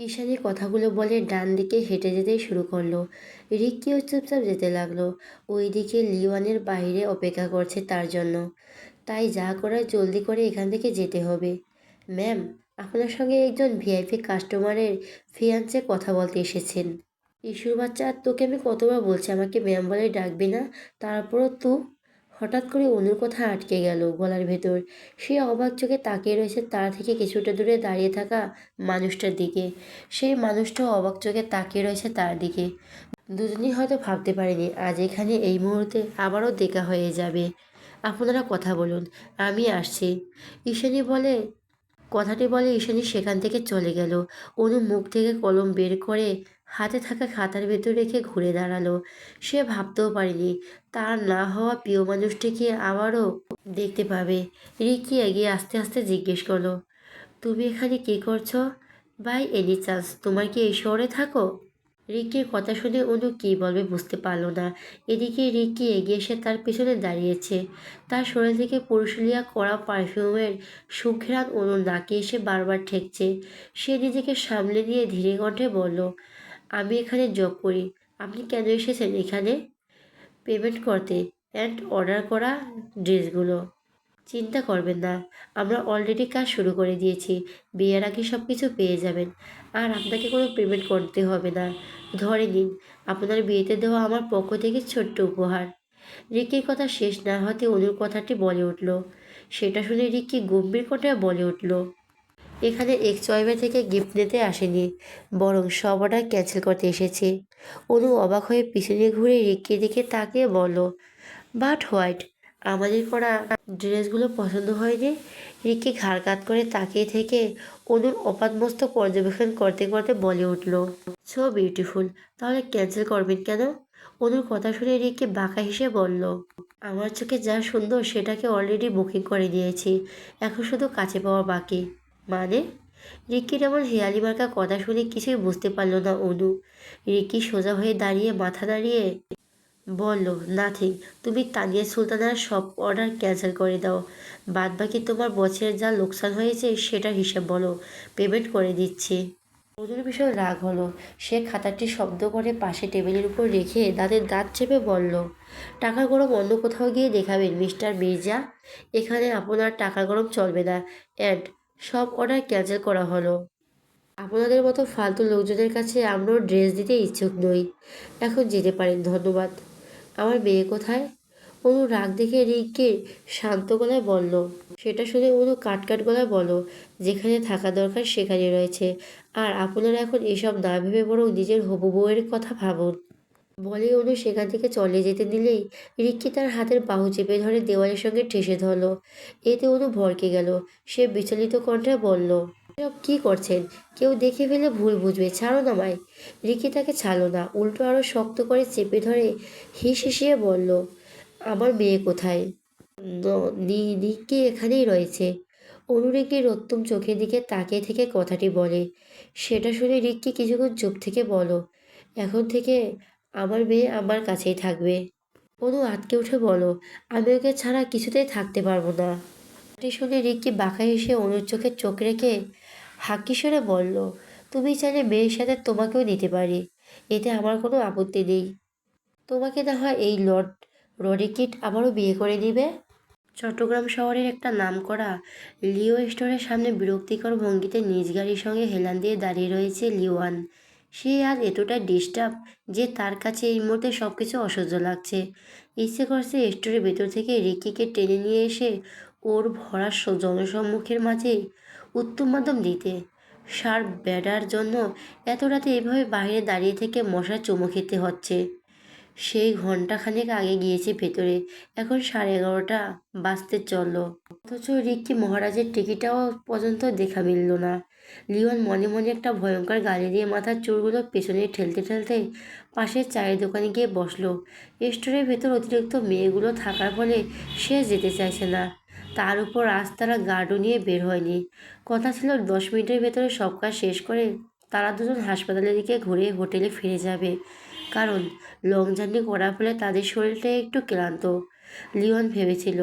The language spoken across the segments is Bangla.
ঈশানী কথাগুলো বলে ডান দিকে হেঁটে যেতে শুরু করলো। রিক্কিও চুপচাপ যেতে লাগলো। ওইদিকে লিওয়ানের বাইরে অপেক্ষা করছে তার জন্য। তাই যা করার জলদি করে এখান থেকে যেতে হবে। ম্যাম, আপনার সঙ্গে একজন ভিআইপি কাস্টমারের ফিয়ান্সে কথা বলতে এসেছেন। ইস্যুর বাচ্চা, তোকে আমি কতবার বলছি আমাকে ম্যাম বলে ডাকবি না, তারপরও তুই। হঠাৎ করে অনুর কথা আটকে গেল গলার ভেতর। সে অবাক চোখে তাকিয়ে রয়েছে তার থেকে কিছুটা দূরে দাঁড়িয়ে থাকা মানুষটার দিকে। সেই মানুষটাও অবাক চোখে তাকিয়ে রয়েছে তার দিকে। দুজনেই হয়তো ভাবতে পারেনি আজ এখানে এই মুহূর্তে আবারও দেখা হয়ে যাবে। আপনারা কথা বলুন, আমি আসছি। ঈশানী বলে কথাটি বলে ঈশানী সেখান থেকে চলে গেল। অনু মুখ থেকে কলম বের করে হাতে থাকা খাতার ভেতর রেখে ঘুরে দাঁড়ালো। সে ভাবতেও পারেনি তার না হওয়া প্রিয় মানুষটিকে আবারও দেখতে পাবে। রিকি এগিয়ে আস্তে আস্তে জিজ্ঞেস করলো, তুমি এখানে কি করছো? বাই এনি চান্স তোমার কি এই শহরে থাকো? রিকির কথা শুনে অনু কী বলবে বুঝতে পারল না। এদিকে রিকি এগিয়ে এসে তার পিছনে দাঁড়িয়েছে। তার শরীর থেকে পুরুষলিয়া করা পারফিউমের সুঘ্রাণ অনুর নাকে এসে বারবার ঠেকছে। সে নিজেকে সামলে নিয়ে ধীরে কণ্ঠে বলল, আমি এখানে জব করি। আপনি কেন এসেছেন এখানে? পেমেন্ট করতে অ্যান্ড অর্ডার করা ড্রেসগুলো। চিন্তা করবেন না, আমরা অলরেডি কাজ শুরু করে দিয়েছি। বিয়ের আগে সব কিছু পেয়ে যাবেন। আর আপনাকে কোনো পেমেন্ট করতে হবে না। ধরে নিন আপনার বিয়েতে দেওয়া আমার পক্ষ থেকে ছোট্ট উপহার। রিকির কথা শেষ না হতে অনুর কথাটি বলে উঠল। সেটা শুনে রিকি গম্ভীর কণ্ঠে বলে উঠল, এখানে এক্স ওয়াইফের থেকে গিফট নিতে আসেনি, বরং সব অর্ডার ক্যান্সেল করতে এসেছি। অনু অবাক হয়ে পিছনে ঘুরে রিকির দিকে তাকিয়ে বলল, বাট হোয়াইট, আমাদের করা ড্রেসগুলো পছন্দ হয়নি? রিকি ঘাড় কাত করে তাকিয়ে থেকে অনুর অপাতমস্তক পর্যবেক্ষণ করতে করতে বলে উঠল, সো বিউটিফুল, তাহলে ক্যান্সেল করবেন কেন? অনুর কথা শুনে রিকি বাঁকা হেসে বলল, আমার চোখে যা সুন্দর সেটাকে অলরেডি বুকিং করে দিয়েছি, এখন শুধু কাছে পাওয়া বাকি। মানে? রিকির এমন হেয়ালি মার্কা কথা শুনে কিছুই বুঝতে পারল না অনু। রিকি সোজা হয়ে দাঁড়িয়ে মাথা দাঁড়িয়ে বলল, নাথিং। তুমি তানিয়া সুলতানার সব অর্ডার ক্যান্সেল করে দাও। বাদ বাকি তোমার বছরের যা লোকসান হয়েছে সেটার হিসাব বলো, পেমেন্ট করে দিচ্ছি। অনুর ভীষণ রাগ হলো। সে খাতাটি শব্দ করে পাশে টেবিলের উপর রেখে দাঁতের দাঁত চেপে বলল, টাকার গরম অন্য কোথাও গিয়ে দেখাবেন মিস্টার মির্জা। এখানে আপনার টাকার গরম চলবে না। অ্যান্ড সব অর্ডার ক্যান্সেল করা হলো। আপনাদের মতো ফালতু লোকজনের কাছে আমরাও ড্রেস দিতে ইচ্ছুক নই। এখন যেতে পারেন, ধন্যবাদ। আমার মেয়ে কোথায়? অনু রাগ দেখে রিককে শান্ত গলায় বলল। সেটা শুনে অনু কাট গলায় বলল, যেখানে থাকা দরকার সেখানে রয়েছে। আর আপনারা এখন এসব না ভেবে বরং নিজের হবু বউয়ের কথা ভাবুন। বলে অনু সেখান থেকে চলে যেতে দিলেই রিক্কি তার হাতের বাহু চেপে ধরে দেওয়ালের সঙ্গে ঠেসে ধরল। এতে অনু ভড়কে গেল। সে বিচলিত কণ্ঠে বলল, সব কি করছেন? কেউ দেখে ফেলে ভুল বুঝবে, ছাড়ো না আমায়। রিক্কি তাকে ছাড়ল না, উল্টো আরও শক্ত করে চেপে ধরে হিসিয়ে বলল, আমার মেয়ে কোথায়? নিক্কি এখানেই রয়েছে। অনু রিক্কির রক্তিম চোখের দিকে তাকিয়ে থেকে কথাটি বলে। সেটা শুনে রিক্কি কিছুক্ষণ চুপ থেকে বলো, এখন থেকে আমার মেয়ে আমার কাছেই থাকবে। অনু আঁতকে উঠে বলো, আমি ওকে ছাড়া কিছুতেই থাকতে পারবো না। এটি শুনে রিক্কি বাঁকা হেসে অনুর চোখে চোখ রেখে হাক্কি সরে বলল, তুমি চাইলে মেয়ের সাথে তোমাকেও দিতে পারি, এতে আমার কোনো আপত্তি নেই। তোমাকে না হয় এই লর্ড রডরিকিট আবারও বিয়ে করে নিবে। চট্টগ্রাম শহরের একটা নামকরা লিও স্টোরের সামনে বিরক্তিকর ভঙ্গিতে নিজ গাড়ির সঙ্গে হেলান দিয়ে দাঁড়িয়ে রয়েছে লিওয়ান। সে আজ এতটা ডিস্টার্ব যে তার কাছে এই মুহূর্তে সব কিছু অসহ্য লাগছে। ইচ্ছে করছে স্টোরের ভেতর থেকে রিকিকে টেনে নিয়ে এসে ওর ভরা জনসম্মুখের মাঝেই উত্তম দিতে। সার বেড়ার জন্য এত রাতে এভাবে বাইরে দাঁড়িয়ে থেকে মশার চুমো খেতে হচ্ছে। সেই ঘন্টাখানেক আগে গিয়েছে ভেতরে, এখন 11:30 বাজতে চলল। অথচ রিক্কি মহারাজের টিকিটাও পর্যন্ত দেখা মিলল না। লিওন মনে মনে একটা ভয়ঙ্কর গালি দিয়ে মাথার চুলগুলো পেছনে ঠেলতে ঠেলতে পাশের চায়ের দোকানে গিয়ে বসলো। স্টোরের ভেতর অতিরিক্ত মেয়েগুলো থাকার ফলে সে যেতে চাইছে না। তার উপর আজ তারা গার্ডও নিয়ে বের হয়নি। কথা ছিল 10 মিনিটের ভেতরে সব কাজ শেষ করে তারা দুজন হাসপাতালের দিকে ঘুরে হোটেলে ফিরে যাবে, কারণ লং জার্নি করার ফলে তাদের শরীরটা একটু ক্লান্ত। লিওন ভেবেছিল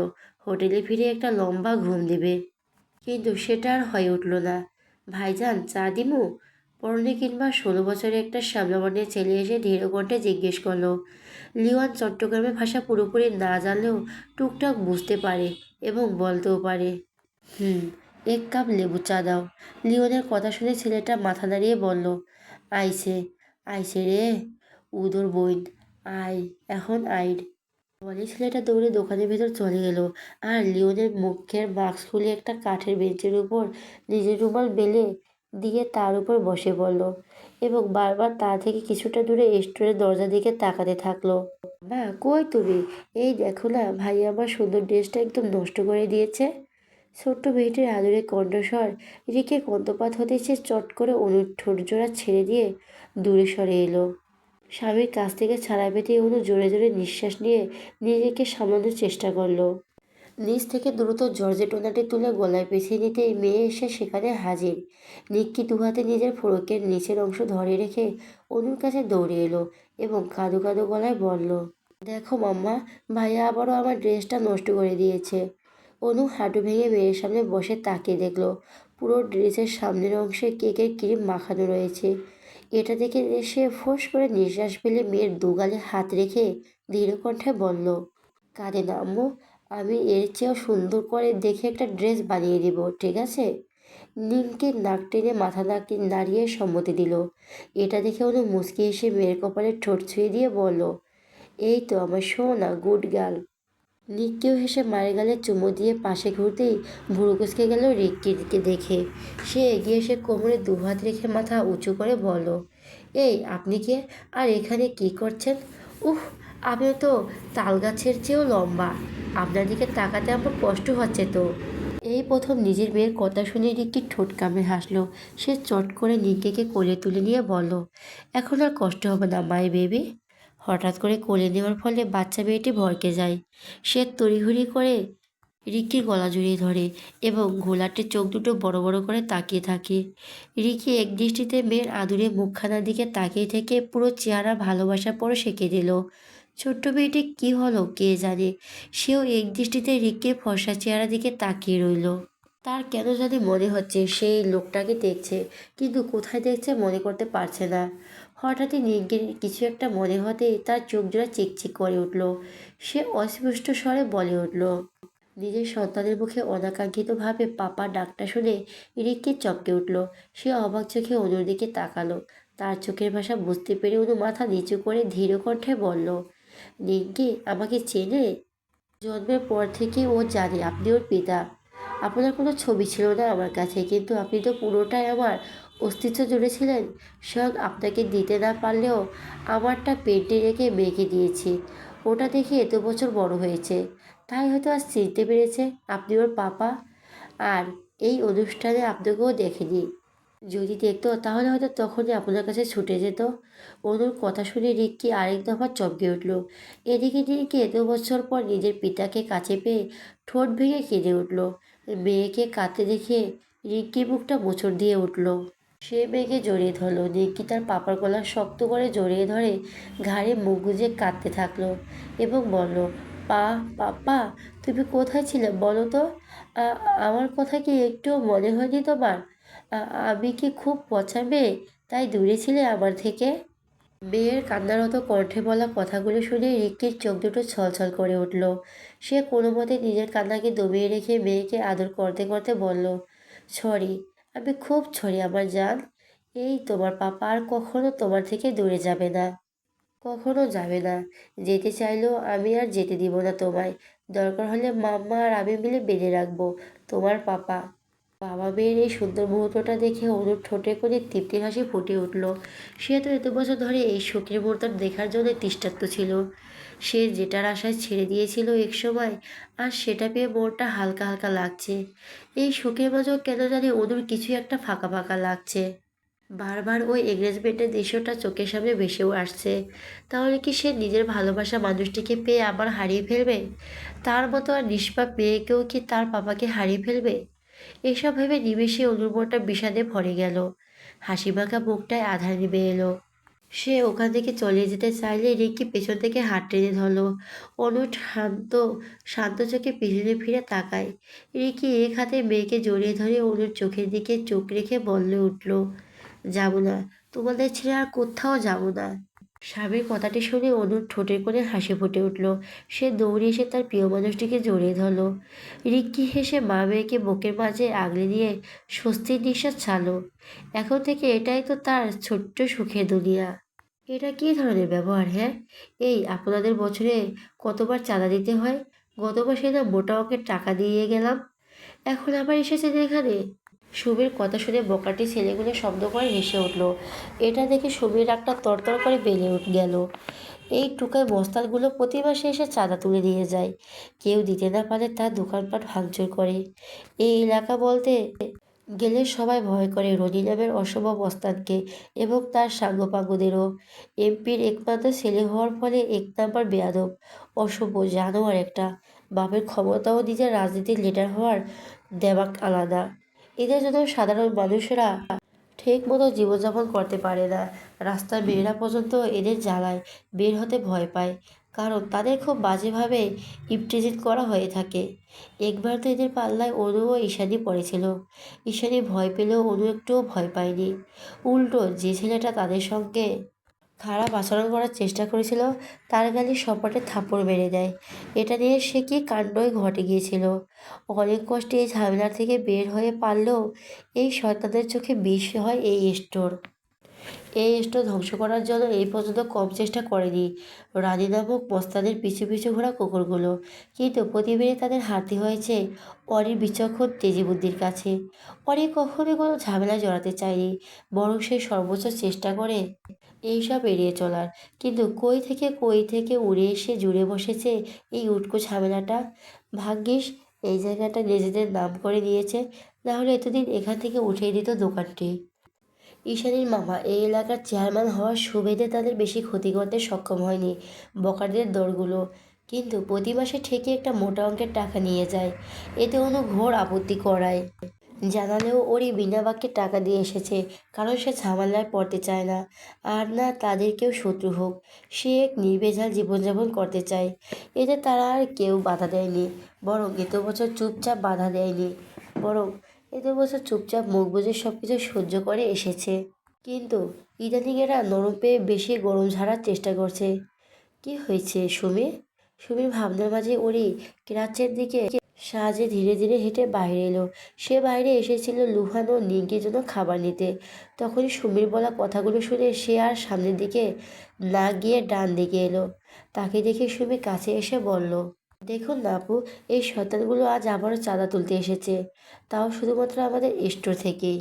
হোটেলে ফিরে একটা লম্বা ঘুম দেবে, কিন্তু সেটা আর হয়ে উঠল না। ভাইজান, চা দিমু? পরনে কিংবা 16 বছরের একটা শ্যামলাবর্ণের ছেলে এসে ধীর কণ্ঠে জিজ্ঞেস করলো। লিওয়ান চট্টগ্রামের ভাষা পুরোপুরি না জানলেও টুকটাক বুঝতে পারে এবং বলতেও পারে। হুম, 1 কাপ লেবু চা দাও। লিওনের কথা শুনে ছেলেটা মাথা নাড়িয়ে বলল, আইসে, আইসে রে, উদর বইন, আয়, এখন আইড। বলে ছেলেটা দৌড়ে দোকানের ভেতর চলে গেল। আর লিওনের মুখের মাস্ক খুলে একটা কাঠের বেঞ্চের উপর নিজের রুমাল বেলে দিয়ে তার উপর বসে পড়ল এবং বারবার তা থেকে কিছুটা দূরে স্টোরের দরজা দিকে তাকাতে থাকলো। মা, কই তুমি? এই দেখো না, ভাই আমার সুন্দর ড্রেসটা একদম নষ্ট করে দিয়েছে। ছোট্ট মেয়েটির আদুরে কণ্ঠস্বর রিকের কন্তপাত হতে সে চট করে অনুর ঠোঁটজোড়া ছেড়ে দিয়ে দূরে সরে এলো। স্বামীর কাছ থেকে ছাড়া পেতে অনু জোরে জোরে নিঃশ্বাস নিয়ে নিজেকে সামলানোর চেষ্টা করলো। নিচ থেকে দ্রুত জর্জেট ওনাটি তুলে গলায় পেঁচিয়ে নিতেই মেয়ে এসে সেখানে হাজির। নিক্কি দুহাতে নিজের ফ্রকের নিচের অংশ ধরে রেখে অনুর কাছে দৌড়ে এলো এবং কাঁদো কাঁদো গলায় বলল, দেখো মাম্মা, ভাইয়া আবারও আমার ড্রেসটা নষ্ট করে দিয়েছে। অনু হাঁটু ভেঙে মেয়ের সামনে বসে তাকিয়ে দেখলো পুরো ড্রেসের সামনের অংশে কেকের ক্রিম মাখানো রয়েছে। এটা দেখে সে ফোঁস করে নিঃশ্বাস ফেলে মেয়ের দুগালে হাত রেখে দৃঢ় কণ্ঠে বলল, কাঁদে না আম্মু, আমি এর চেয়েও সুন্দর করে দেখে একটা ড্রেস বানিয়ে দিব, ঠিক আছে? নীলকে নাক টেনে মাথা নাড়িয়ে সম্মতি দিল। এটা দেখে অনু মুচকি এসে মেয়ের কপালে ঠোঁট ছুঁয়ে দিয়ে বলল, এই তো আমার সোনা, গুড গার্ল। নিককেও হেসে মায়ের গালে চুমু দিয়ে পাশে ঘুরতেই ভুরু কুঁচকে গেল রিক্কিকে দেখে। সে এগিয়ে এসে কোমরে দুহাত রেখে মাথা উঁচু করে বলল, এই আপনি কে? আর এখানে কি করছেন? উফ, আপনি তো তাল গাছের চেয়েও লম্বা। আপনার দিকে তাকাতে আমার কষ্ট হচ্ছে তো। এই প্রথম নিজের মেয়ের কথা শুনে রিক্কি ঠোঁট কামড়ে হাসলো। সে চট করে নিক্কিকে কোলে তুলে নিয়ে বলল, এখন আর কষ্ট হবে না মাই বেবি। হঠাৎ করে কোলে নেওয়ার ফলে বাচ্চা মেয়েটি ভড়কে যায়। সে তড়িঘড়ি করে রিক্কির গলা জড়িয়ে ধরে এবং ঘোলাটে চোখ দুটো বড় বড় করে তাকিয়ে থাকে। রিক্কি একদৃষ্টিতে মেয়ের আদুরে মুখখানার দিকে তাকিয়ে থেকে পুরো চেহারা ভালোবাসা পরে সেঁকে দিল। ছোট্ট মেয়েটি কী হলো কে জানে, সেও একদৃষ্টিতে রিক্কির ফর্সা চেহারার দিকে তাকিয়ে রইল। তার কেন জানি মনে হচ্ছে সেই লোকটাকে দেখছে, কিন্তু কোথায় দেখছে মনে করতে পারছে না। হঠাৎই নিজ্ঞের কিছু একটা মনে হতেই তার চোখ জোড়া চিকচিক করে উঠল। সে অস্পষ্ট স্বরে বলে উঠল, নিজের সন্তানের মুখে অনাকাঙ্ক্ষিতভাবে পাপা ডাকটা শুনে রিক্কি চমকে উঠল। সে অবাক চোখে অনুর দিকে তাকালো। তার চোখের ভাষা বুঝতে পেরে অনু মাথা নিচু করে ধীর কণ্ঠে বলল, নিজ্ঞে আমাকে চেনে? জন্মের পর থেকে ও জানে আপনি ওর পিতা। আপনার কোনো ছবি ছিল না আমার কাছে, কিন্তু আপনি তো পুরোটাই আমার অস্তিত্ব জুড়ে ছিলেন। স্বয়ং আপনাকে দিতে না পারলেও আমারটা পেটে রেখে মেয়েকে দিয়েছি। ওটা দেখে এত বছর বড় হয়েছে, তাই হয়তো আজ চিনতে পেরেছে আপনি ওর পাপা। আর এই অনুষ্ঠানে আপনাকেও দেখেনি। যদি দেখতো তাহলে হয়তো তখনই আপনার কাছে ছুটে যেত। অনুর কথা শুনে রিক্কি আরেক দফা চমকে উঠল। এদিকে রিক্কি এত বছর পর নিজের পিতাকে কাছে পেয়ে ঠোঁট ভেঙে কেঁদে উঠল। মেয়েকে কাঁদতে দেখে রিক্কির বুকটা মোচড় দিয়ে উঠল। সে মেয়েকে জড়িয়ে ধরল। রিক্কি তার পাপার গলা শক্ত করে জড়িয়ে ধরে ঘাড়ে মুখ গুজে কাঁদতে থাকলো এবং বলল, পাপা, তুমি কোথায় ছিলে বলো তো? আমার কথা কি একটুও মনে হয়নি তোমার? আমি কি খুব পচা মেয়ে, তাই দূরে ছিলে আমার থেকে? মেয়ের কান্নারত কণ্ঠে বলা কথাগুলো শুনে রিক্কির চোখ দুটো ছলছল করে উঠল। সে কোনো মতে নিজের কান্নাকে দমিয়ে রেখে মেয়েকে আদর করতে করতে বলল, সরি, আমি খুব সরি আমার জান। এই তোমার পাপা আর কখনো তোমার থেকে দূরে যাবে না, কখনো যাবে না। যেতে চাইলেও আমি আর যেতে দিব না তোমায়। দরকার হলে মাম্মা আর আমি মিলে বেঁধে রাখবো তোমার পাপা। বাবা মেয়ের এই সুন্দর মুহূর্তটা দেখে অনুর ঠোঁটে করে তৃপ্তির হাসি ফুটে উঠল। সে তো এত বছর ধরে এই সুখের মুহূর্তটা দেখার জন্য তৃষ্ণার্ত ছিল। সে যেটার আশায় ছেড়ে দিয়েছিল এক সময়, আর সেটা পেয়ে মনটা হালকা হালকা লাগছে। এই সুখের মাঝেও কেন জানি অনুর কিছু একটা ফাঁকা ফাঁকা লাগছে। বারবার ওই এঙ্গেজমেন্টের দৃশ্যটা চোখের সামনে ভেসেও আসছে। তাহলে কি সে নিজের ভালোবাসা মানুষটিকে পেয়ে আবার হারিয়ে ফেলবে? তার মতো আর নিষ্পাপ মেয়েকেও কি তার পাপাকে হারিয়ে ফেলবে? এসব ভেবে নিমেষে অনুর মনটা বিষাদে ভরে গেল। হাসিমাখা মুখটায় আধার নেমে এলো। সে ওখান থেকে চলে যেতে চাইলে রিক্কি পেছন থেকে হাত টেনে ধরলো। অনুর শান্ত শান্ত চোখে পিছনে ফিরে তাকায়। রিক্কি এক হাতে মেয়েকে জড়িয়ে ধরে অনুর চোখের দিকে চোখ রেখে বলে উঠল, যাব না, তোমাদের ছেড়ে আর কোথাও যাব না। স্বামীর কথাটি শুনে অনুর ঠোঁটের কোণে হাসি ফুটে উঠল। সে দৌড়ে এসে তার প্রিয় মানুষটিকে জড়িয়ে ধরল। রিক্কি হেসে মা মেয়েকে বুকের মাঝে আগলে নিয়ে স্বস্তির নিঃশ্বাস ছাড়ল। এখন থেকে এটাই তো তার ছোট্ট সুখের দুনিয়া। এটা কী ধরনের ব্যবহার, হ্যাঁ? এই আপনাদের বছরে কতবার চাঁদা দিতে হয়? গত মাসে না মোটা অঙ্কের টাকা দিয়ে গেলাম, এখন আবার এসেছেন এখানে? সুমির কথা শুনে বোকাটি ছেলেগুলো শব্দ করে হেসে উঠল। এটা দেখে সুমির রাগটা তরতর করে বেড়ে গেল। এই টুকায় বস্তালগুলো প্রতি মাসে এসে চাঁদা তুলে নিয়ে যায়। কেউ দিতে না পারে তার দোকানপাট ভাঙচুর করে। এই এলাকা বলতে গেলে সবাই ভয় করে রনি নামের অসম্ভব ওস্তাদকে এবং তার সাঙ্গপাঙ্গদেরও। এমপির একমাত্র ছেলে হওয়ার ফলে এক নাম্বার বেয়াদব, অসভ্য জানোয়ার একটা। বাপের ক্ষমতাও নিজের রাজনীতির লিডার হওয়ার দেমাক আলাদা। এদের জন্য সাধারণ মানুষেরা ঠিক মতো জীবনযাপন করতে পারে না। রাস্তার মেয়েরা পর্যন্ত এদের জ্বালায় বের হতে ভয় পায়, কারণ তাদের খুব বাজেভাবে ইপটিজিট করা হয়ে থাকে। একবার তো এদের পাল্লায় অনু ও ঈশানী পড়েছিল। ঈশানী ভয় পেলেও অনু একটুও ভয় পায়নি। উল্টো যে ছেলেটা তাদের সঙ্গে খারাপ আচরণ করার চেষ্টা করেছিল তার গালে সপাটে থাপ্পড় মেরে দেয়। এটা নিয়ে সে কি কাণ্ডই ঘটে গিয়েছিল। অনেক কষ্টে এই ঝামেলা থেকে বের হয়ে পারলেও এই শয়তানদের চোখে বিষ হয় এই স্টোর ধ্বংস করার জন্য এই পর্যন্ত কম চেষ্টা করেনি রানী নামক মস্তাদের পিছু পিছু ঘোরা কুকুরগুলো। কিন্তু প্রতিবারই তাদের হারতে হয়েছে অরির বিচক্ষণ তেজি বুদ্ধির কাছে। অরি কখনোই কোনো ঝামেলায় জড়াতে চায়নি, বরং সে সর্বোচ্চ চেষ্টা করে এইসব এড়িয়ে চলার। কিন্তু কই থেকে উড়ে এসে জুড়ে বসেছে এই উটকো ঝামেলাটা। ভাগ্যিস এই জায়গাটা নিজেদের নাম করে দিয়েছে, নাহলে এতদিন এখান থেকে উঠিয়ে দিত দোকানটি। ঈশানীর মামা এই এলাকার চেয়ারম্যান হওয়ার সুবাদে তাদের বেশি ক্ষতি করতে সক্ষম হয়নি বখাটেদের দলগুলো। কিন্তু প্রতি মাসে ঠিকই একটা মোটা অঙ্কের টাকা নিয়ে যায়। এতে অনু ঘোর আপত্তি করায়, জানালেও ওরই বিনা বাক্যে টাকা দিয়ে এসেছে, কারণ সে ঝামেলায় পড়তে চায় না, আর না তাদের কেউ শত্রু হোক। সে এক নির্ভেজাল জীবনযাপন করতে চায়। এতে তারা আর কেউ বাধা দেয়নি, বরং এত বছর চুপচাপ বাধা দেয়নি বরং এত বছর চুপচাপ মুখ বুজে সব কিছু সহ্য করে এসেছে। কিন্তু ইদানিং এরা নরম পেয়ে বেশি গরম ঝাড়ার চেষ্টা করছে। কি হয়েছে সুমি? সুমির ভাবনার মাঝে ওরই ক্রাচের দিকে সাজে ধীরে ধীরে হেঁটে বাইরে এলো। সে বাইরে এসেছিল লুহান ও নিঙ্কির জন্য খাবার নিতে। তখনই সুমির বলা কথাগুলো শুনে সে আর সামনের দিকে না গিয়ে ডান দিকে এলো। তাকে দেখে সুমি কাছে এসে বলল, দেখুন না আপু, এই শয়তানগুলো আজ আবারও চাঁদা তুলতে এসেছে, তাও শুধুমাত্র আমাদের স্টোর থেকেই।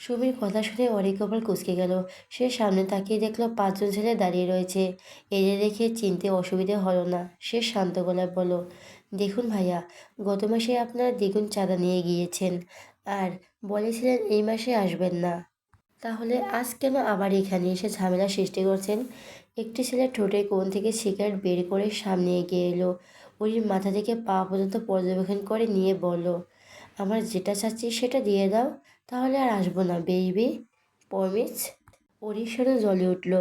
সুমির কথা শুনে অনেক কপাল কুঁচকে গেল। সে সামনে তাকিয়ে দেখলো 5 জন ছেলে দাঁড়িয়ে রয়েছে। এদের দেখে চিনতে অসুবিধে হলো না। সে শান্ত গলায় বলল, দেখুন ভাইয়া, গত মাসে আপনারা দ্বিগুণ চাঁদা নিয়ে গিয়েছেন আর বলেছিলেন এই মাসে আসবেন না, তাহলে আজ কেন আবার এখানে এসে ঝামেলা সৃষ্টি করছেন? একটি ছেলে ঠোঁটের কোণ থেকে সিগারেট বের করে সামনে এগিয়ে এলো। ওর মাথা থেকে পা পর্যন্ত পর্যবেক্ষণ করে নিয়ে বলল, আমার যেটা চাচ্ছি সেটা দিয়ে দাও, তাহলে আর আসবো না বেইবি, প্রমিস। পরিসরে জ্বলে উঠল।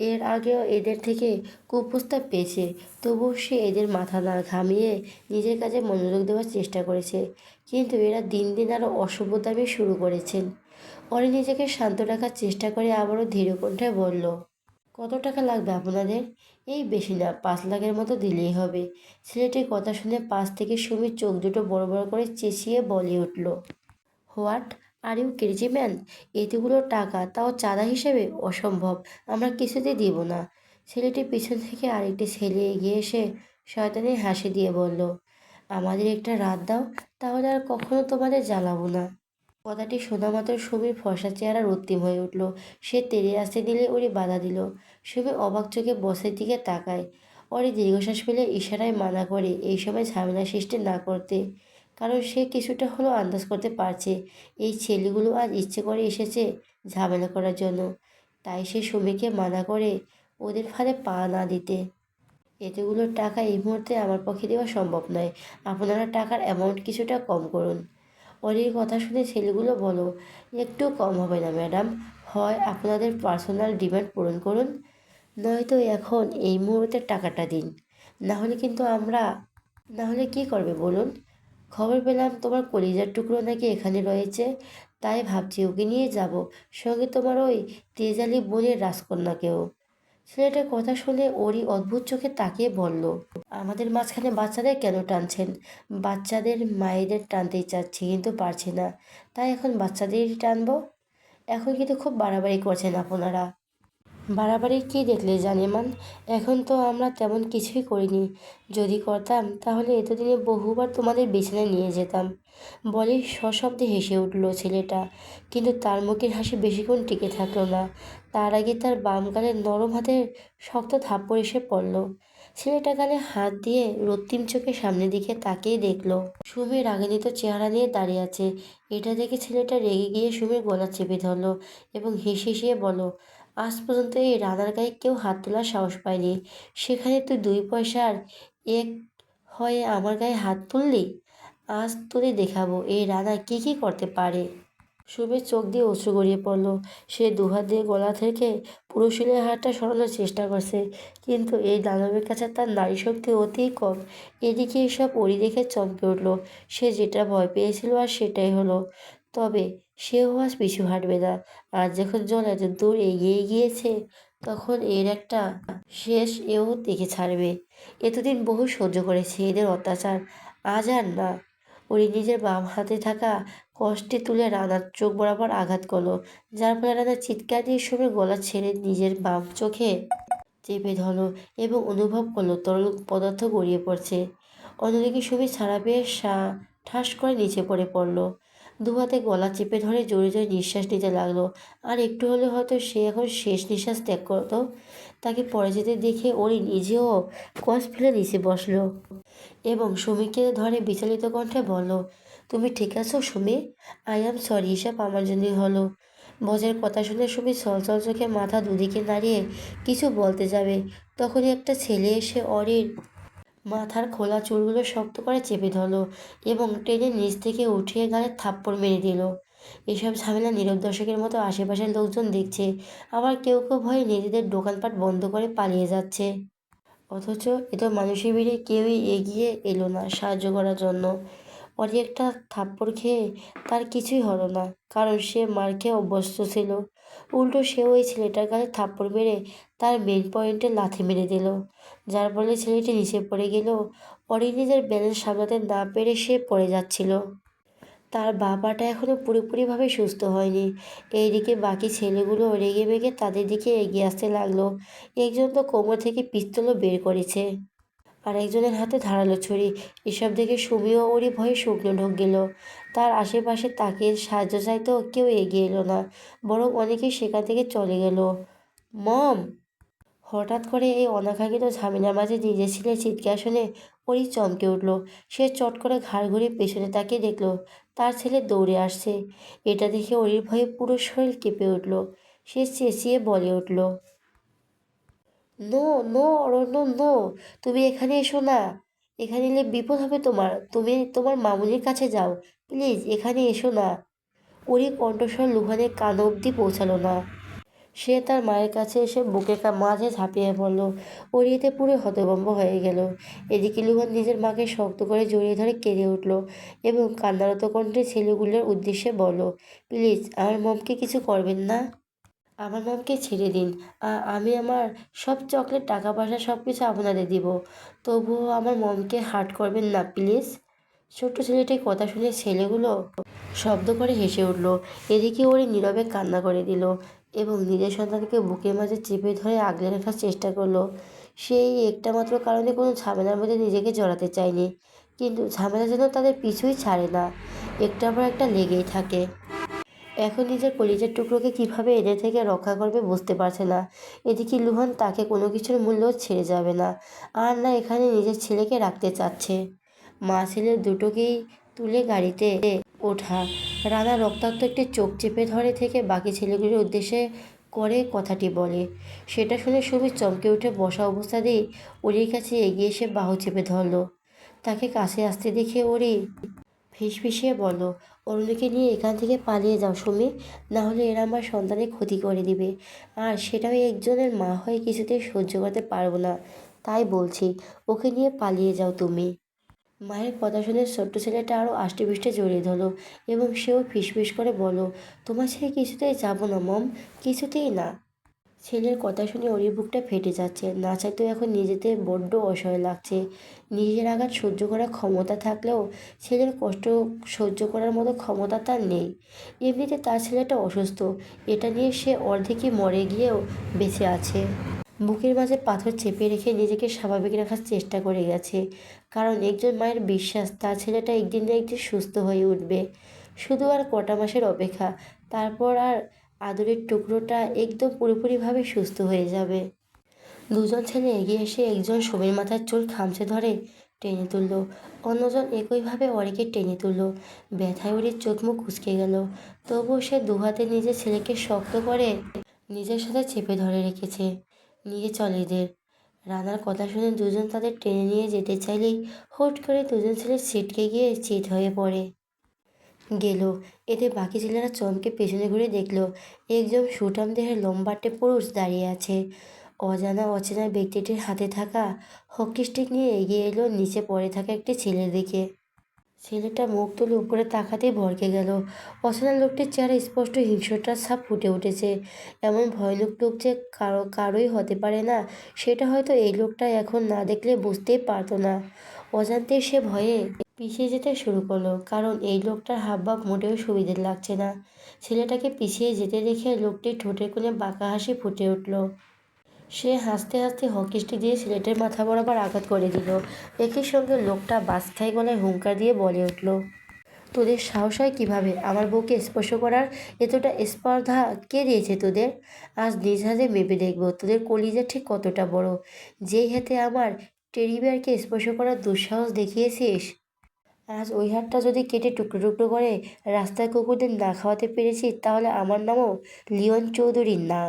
এর আগেও এদের থেকে কুপ্রস্তাব পেয়েছে, তবুও সে এদের মাথা না ঘামিয়ে নিজের কাজে মনোযোগ দেওয়ার চেষ্টা করেছে। কিন্তু এরা দিন দিন আরও অসভ্যতামি শুরু করেছেন। পরে নিজেকে শান্ত রাখার চেষ্টা করে আবারও ধীর কণ্ঠে বলল, কত টাকা লাগবে আপনাদের? এই বেশি না, 5 লাখের মতো দিলেই হবে। ছেলেটির কথা শুনে পাশ থেকে সুমির চোখ দুটো বড় বড় করে চেঁচিয়ে বলে উঠল, what are you crazy man? এতগুলো টাকা, তাও চাঁদা হিসেবে? অসম্ভব, আমরা কিছুতেই দিব না। ছেলেটির পিছন থেকে আরেকটি ছেলে এগিয়ে এসে শয়তানি হাসি দিয়ে বলল, আমাদের একটা রাত দাও, তাহলে আর কখনো তোমাদের জ্বালাবো না। কথাটি শোনা মাত্র সুমির ফর্সা চেহারা রক্তিম হয়ে উঠল। সে তেড়ে আসতে দিলে ওরি বাধা দিল। সুমি অবাক চোখে বসের দিকে তাকায়। ওরি দীর্ঘশ্বাস ফেলে ইশারায় মানা করে এই সময় ঝামেলা সৃষ্টি না করতে, কারণ সে কিছুটা হলেও আন্দাজ করতে পারছে এই ছেলেগুলো আজ ইচ্ছে করে এসেছে ঝামেলা করার জন্য। তাই সে সুমিকে মানা করে ওদের ফাঁদে পা না দিতে। এতগুলো টাকা এই মুহূর্তে আমার পক্ষে দেওয়া সম্ভব নয়, আপনারা টাকার অ্যামাউন্ট কিছুটা কম করুন। অরির কথা শুনে ছেলেগুলো বলো, একটু কম হবে না ম্যাডাম, হয় আপনাদের পার্সোনাল ডিমান্ড পূরণ করুন, নয়তো এখন এই মুহূর্তে টাকাটা দিন, নাহলে কিন্তু আমরা। নাহলে কি করবে বলুন? খবর পেলাম তোমার কলিজার টুকরো নাকি এখানে রয়েছে, তাই ভাবছি ওকে নিয়ে যাব, সঙ্গে তোমার ওই তেজালি বোনের রাজকন্যাকেও। ছেলেটার কথা শুনে ওরই অদ্ভুত চোখে তাকিয়ে বলল, আমাদের মাঝখানে বাচ্চাদের কেন টানছেন? বাচ্চাদের মায়েদের টানতেই চাচ্ছি কিন্তু পারছি না, তাই এখন বাচ্চাদেরই টানবো? এখন কিন্তু খুব বাড়াবাড়ি করছেন আপনারা। বাড়াবাড়ি কি দেখলে জানেমান? এখন তো আমরা তেমন কিছুই করিনি। যদি করতাম তাহলে এতদিনে বহুবার তোমাদের বিছানায় নিয়ে যেতাম। বলেই সশব্দে হেসে উঠল ছেলেটা, কিন্তু তার মুখের হাসি বেশিক্ষণ টিকে থাকলো না। তার আগে তার বাম গালের নরম হাতে শক্ত থাপ্পড় এসে পড়ল। ছেলেটা গালে হাত দিয়ে রক্তিম চোখে সামনের দিকে তাকিয়ে দেখলো সুমি রাগান্বিত চেহারা নিয়ে দাঁড়িয়ে আছে। এটা দেখে ছেলেটা রেগে গিয়ে সুমির গলা চেপে ধরলো এবং হেসে হেসে বলল, আজ পর্যন্ত এই রানার গায়ে কেউ হাত তোলার সাহস পায়নি, সেখানে তুই 2 পয়সার এক হয়ে আমার গায়ে হাত তুললি। আজ তোরে দেখাবো এই রানা কি কি করতে পারে। সুমির চোখ দিয়ে অশ্রু গড়িয়ে পড়ল। সে দুহাত দিয়ে গলা থেকে পুরো শিলের হারটা সরানোর চেষ্টা করছে, কিন্তু এই দানবের কাছে তার নারী শক্তি অতি কম। এদিকে এসব ওরি দেখে চমকে উঠল। সে যেটা ভয় পেয়েছিল আর সেটাই হলো। তবে সেও আজ পিছু হাঁটবে না। আর যখন জল এত দূর এগিয়ে গিয়েছে, তখন এর একটা শেষ এও দেখে ছাড়বে। এতদিন বহু সহ্য করেছে এদের অত্যাচার, আজ আর না। ওরি নিজের বাম হাতে থাকা কষ্টে তুলে রানার চোখ বরাবর আঘাত করলো, যার ফলে রানা চিৎকার দিয়ে সুমির গলা ছেড়ে নিজের বাম চোখে চেপে ধরলো এবং অনুভব করলো তরল পদার্থ গড়িয়ে পড়ছে। অন্যদিকে সুমি ছাড়া পেয়ে ঠাস করে নিচে পড়লো। দুহাতে গলা চেপে ধরে জোরে জোরে নিঃশ্বাস নিতে লাগলো। আর একটু হলে হয়তো সে এখন শেষ নিঃশ্বাস ত্যাগ করতো। তাকে পড়ে যেতে দেখে ওরি নিজেও কস ফেলে নিচে বসলো এবং সুমিকে ধরে বিচলিত কণ্ঠে বলল, তুমি ঠিক আছো সুমি? আই অ্যাম সরি, এসব আমার জন্যই হলো। বজের কথা শুনে সুমি ছলছল চোখে মাথা দুদিকে নাড়িয়ে কিছু বলতে যাবে, তখনই একটা ছেলে এসে অরির মাথার খোলা চুলগুলো শক্ত করে চেপে ধরলো এবং টেনে নিচ থেকে উঠিয়ে গালে থাপ্পড় মেরে দিল। এসব ঝামেলা নীরব দর্শকের মতো আশেপাশের লোকজন দেখছে, আবার কেউ কেউ ভয়ে নিজেদের দোকানপাট বন্ধ করে পালিয়ে যাচ্ছে। অথচ এত মানুষের ভিড়ে কেউই এগিয়ে এলো না সাহায্য করার জন্য। অরি একটা থাপ্পড় খেয়ে তার কিছুই হলো না, কারণ সে মার খেয়ে অভ্যস্ত ছিল। উল্টো সেও ওই ছেলেটার গালে থাপ্পড় মেরে তার মেন পয়েন্টে লাথি মেরে দিল, যার ফলে ছেলেটি নিচে পড়ে গেল। অরি নিজের ব্যালেন্স সামলাতে না পেরে সে পড়ে যাচ্ছিল। তার বাঁ পাটা এখনও পুরোপুরিভাবে সুস্থ হয়নি। এইদিকে বাকি ছেলেগুলো রেগে মেগে তাদের দিকে এগিয়ে আসতে লাগলো। একজন তো কোমর থেকে পিস্তলও বের করেছে, আর একজনের হাতে ধারালো ছুরি। এসব দেখে সুমিও ওরই ভয়ে শুকনো ঢোক গেল। তার আশেপাশে তাকে সাহায্য চাইতেও কেউ এগিয়ে এলো না, বরং অনেকেই সেখান থেকে চলে গেল। মম! হঠাৎ করে এই অনাকাঙ্ক্ষিত ঝামেলার মাঝে নিজের ছেলের চিৎকার শুনে ওরই চমকে উঠল। সে চট করে ঘাড় ঘুরিয়ে পেছনে তাকিয়ে দেখল তার ছেলে দৌড়ে আসছে। এটা দেখে ওরির ভয়ে পুরো শরীর কেঁপে উঠল। সে চেঁচিয়ে বলে উঠল, নো, নো অরণ্য, নো! তুমি এখানে এসো না। এখানে এলে বিপদ হবে তোমার। তুমি তোমার মামুনির কাছে যাও, প্লিজ এখানে এসো না। ওরই কণ্ঠস্বর লুহানের কান অবধি পৌঁছালো না। সে তার মায়ের কাছে এসে বুকের মাঝে ঝাঁপিয়ে পড়ল। ওর এতে পুরো হতভম্ব হয়ে গেল। এদিকে লুহান নিজের মাকে শক্ত করে জড়িয়ে ধরে কেঁদে উঠল এবং কান্নারত কণ্ঠে ছেলেগুলোর উদ্দেশ্যে বলল, প্লিজ আমার মমকে কিছু করবেন না। আমার মমকে ছেড়ে দিন। আমি আমার সব চকলেট, টাকা পয়সা সব কিছু আপনাদের দিব, তবুও আমার মমকে হার্ট করবেন না প্লিজ। ছোট্ট ছেলেটির কথা শুনে ছেলেগুলো শব্দ করে হেসে উঠল। এদিকে ওরে নীরবে কান্না করে দিল এবং নিজের সন্তানকে বুকের মাঝে চেপে ধরে আগলে রাখার চেষ্টা করলো। সেই একটা মাত্র কারণে কোনো ঝামেলার মধ্যে নিজেকে জড়াতে চায়নি, কিন্তু ঝামেলা যেন তাদের পিছুই ছাড়ে না, একটার পর একটা লেগেই থাকে। এখন নিজের কলিজার টুকরোকে কিভাবে এদের থেকে রক্ষা করবে বুঝতে পারছে না। এদিকে লুহান তাকে কোনো কিছুর মূল্য ছেড়ে যাবে না, আর না এখানে নিজের ছেলেকে রাখতে চাচ্ছে। মা ছেলে দুটোকেই তুলে গাড়িতে ওঠা। রানা রক্তাক্ত একটি চোখ চেপে ধরে থেকে বাকি ছেলেগুলির উদ্দেশ্যে করে কথাটি বলে। সেটা শুনে সুমি চমকে উঠে বসা অবস্থাতেই ওরির কাছে এগিয়ে এসে বাহু চেপে ধরল। তাকে কাছে আসতে দেখে ওরি ফিসফিসিয়ে বলল, অরুণীকে নিয়ে এখান থেকে পালিয়ে যাও সুমি, না হলে এরা আমার সন্তানের ক্ষতি করে দিবে, আর সেটাও একজনের মা হয়ে কিছুতেই সহ্য করতে পারবো না। তাই বলছি, ওকে নিয়ে পালিয়ে যাও তুমি। মায়ের কথা শুনে ছোট্ট ছেলেটা আরও আষ্টেপৃষ্টে জড়িয়ে ধরলো এবং সেও ফিসফিস করে বলল, তোমার ছেড়ে কিছুতেই যাবো না মম, কিছুতেই না। ছেলের কথা শুনে ওরই বুকটা ফেটে যাচ্ছে, না চাইতেও এখন নিজেতে বড্ড অসহায় লাগছে। নিজের আঘাত সহ্য করার ক্ষমতা থাকলেও ছেলের কষ্ট সহ্য করার মতো ক্ষমতা তার নেই। এমনিতে তার ছেলেটা অসুস্থ, এটা নিয়ে সে অর্ধেকই মরে গিয়েও বেঁচে আছে। বুকের মাঝে পাথর চেপে রেখে নিজেকে স্বাভাবিক রাখার চেষ্টা করে গেছে, কারণ একজন মায়ের বিশ্বাস তার ছেলেটা একদিন না একদিন সুস্থ হয়ে উঠবে। শুধু আর কটা মাসের অপেক্ষা, তারপর আর আদরের টুকরোটা একদম পুরোপুরিভাবে সুস্থ হয়ে যাবে। দুজন ছেলে এগিয়ে এসে একজন সুমির মাথার চুল খামচে ধরে টেনে তুলল, অন্যজন একইভাবে অরেকে টেনে তুলল। ব্যথায় ওর চোখ মুখ কুঁচকে গেল, তবুও সে দুহাতে নিজের ছেলেকে শক্ত করে নিজের সাথে চেপে ধরে রেখেছে। নিয়ে চল এদের। রানার কথা শুনে দুজন তাদের টেনে নিয়ে যেতে চাইলেই হুট করে দুজন ছেলে ছিটকে গিয়ে চিত হয়ে পড়ে গেল। এতে বাকি ছেলেরা চমকে পেছনে ঘুরে দেখল একজন সুঠাম দেহের লম্বাটে পুরুষ দাঁড়িয়ে আছে। অজানা অচেনা ব্যক্তিটির হাতে থাকা হকি স্টিক নিয়ে এগিয়ে এলো নিচে পড়ে থাকা একটি ছেলের দিকে। ছেলেটা মুখ তুলে উপরে তাকাতেই ভড়কে গেল। অচেনা লোকটির চেহারা স্পষ্ট হিংস্রতার ছাপ ফুটে উঠেছে। এমন ভয়ানক লোক যে কারোই হতে পারে না, সেটা হয়তো এই লোকটা এখন না দেখলে বুঝতেই পারতো না। অজান্তেই সে ভয়ে পিছিয়ে যেতে শুরু করলো, কারণ এই লোকটার হাবভাব মোটেও সুবিধের লাগছে না। ছেলেটাকে পিছিয়ে যেতে দেখে লোকটির ঠোঁটের কোণে বাঁকা হাসি ফুটে উঠল। সে হাসতে হাসতে হকি স্টিক দিয়ে ছেলেটার মাথা বরাবর আঘাত করে দিল। একই সঙ্গে লোকটা বাজখাই গলায় হুংকার দিয়ে বলে উঠল, তোদের সাহস হয় কীভাবে আমার বউকে স্পর্শ করার? এতটা স্পর্ধা কে দিয়েছে তোদের? আজ নিজ হাতে মেপে দেখব তোদের কলিজা ঠিক কতটা বড়। যেই হাতে আমার টেডি বিয়ারকে স্পর্শ করার দুঃসাহস দেখিয়েছিস, আজ ওই হাতটা যদি কেটে টুকরো টুকরো করে রাস্তার কুকুরদের না খাওয়াতে পেরেছি, তাহলে আমার নামও লিওন চৌধুরী না।